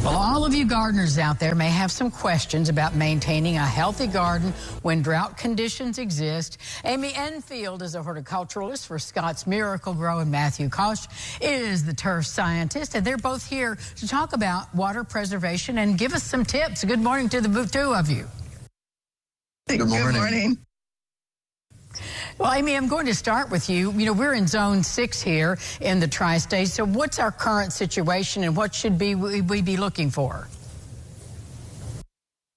Well, all of you gardeners out there may have some questions about maintaining a healthy garden when drought conditions exist. Amy Enfield is a horticulturalist for Scott's Miracle-Gro, and Matthew Koch is the turf scientist, and they're both here to talk about water preservation and give us some tips. Good morning to the two of you. Good morning. Good morning. Well, Amy, I'm going to start with you. You know, we're in Zone 6 here in the Tri-State. So what's our current situation and what should we be looking for?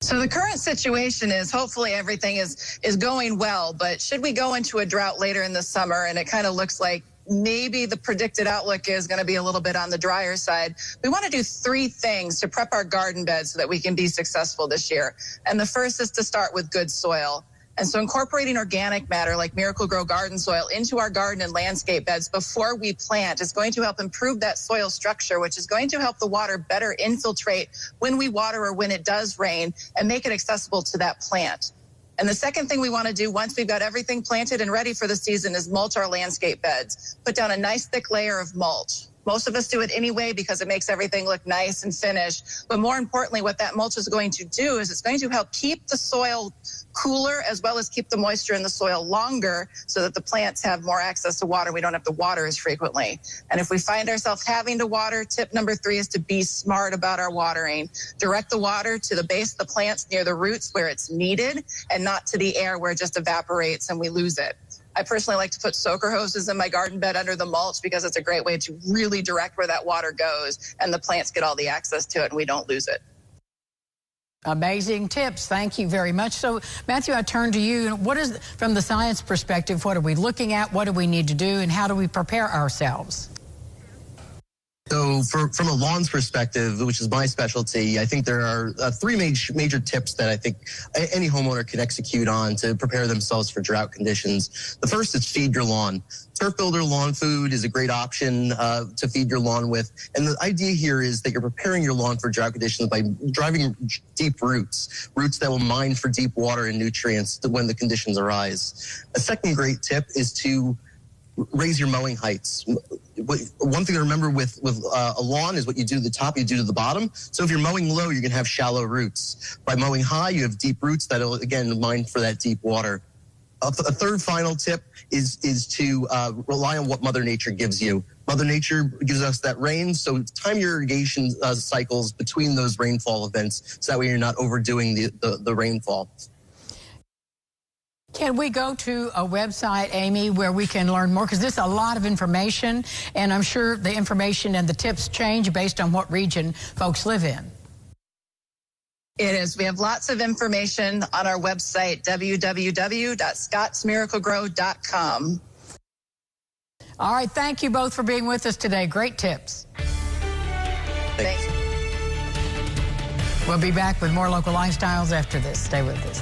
So the current situation is hopefully everything is going well, but should we go into a drought later in the summer and it kind of looks like maybe the predicted outlook is going to be a little bit on the drier side, we want to do 3 things to prep our garden beds so that we can be successful this year. And the first is to start with good soil. And so incorporating organic matter like Miracle-Gro garden soil into our garden and landscape beds before we plant is going to help improve that soil structure, which is going to help the water better infiltrate when we water or when it does rain and make it accessible to that plant. And the second thing we want to do once we've got everything planted and ready for the season is mulch our landscape beds. Put down a nice thick layer of mulch. Most of us do it anyway because it makes everything look nice and finished. But more importantly, what that mulch is going to do is it's going to help keep the soil cooler as well as keep the moisture in the soil longer so that the plants have more access to water. We don't have to water as frequently. And if we find ourselves having to water, tip number 3 is to be smart about our watering. Direct the water to the base of the plants near the roots where it's needed and not to the air where it just evaporates and we lose it. I personally like to put soaker hoses in my garden bed under the mulch because it's a great way to really direct where that water goes and the plants get all the access to it and we don't lose it. Amazing tips. Thank you very much. So, Matthew, I turn to you. What is, from the science perspective, what are we looking at? What do we need to do? And how do we prepare ourselves? So from a lawns perspective, which is my specialty, I think there are 3 major tips that I think any homeowner can execute on to prepare themselves for drought conditions. The first is feed your lawn. Turf Builder lawn food is a great option to feed your lawn with. And the idea here is that you're preparing your lawn for drought conditions by driving deep roots that will mine for deep water and nutrients when the conditions arise. A second great tip is to raise your mowing heights. One thing to remember with a lawn is what you do to the top, you do to the bottom. So if you're mowing low, you're going to have shallow roots. By mowing high, you have deep roots that will, again, mine for that deep water. A third final tip is to rely on what Mother Nature gives you. Mother Nature gives us that rain, so time your irrigation cycles between those rainfall events so that way you're not overdoing the rainfall. Can we go to a website, Amy, where we can learn more? Because this is a lot of information, and I'm sure the information and the tips change based on what region folks live in. It is. We have lots of information on our website, www.scottsmiraclegro.com. All right. Thank you both for being with us today. Great tips. Thanks. We'll be back with more local lifestyles after this. Stay with us.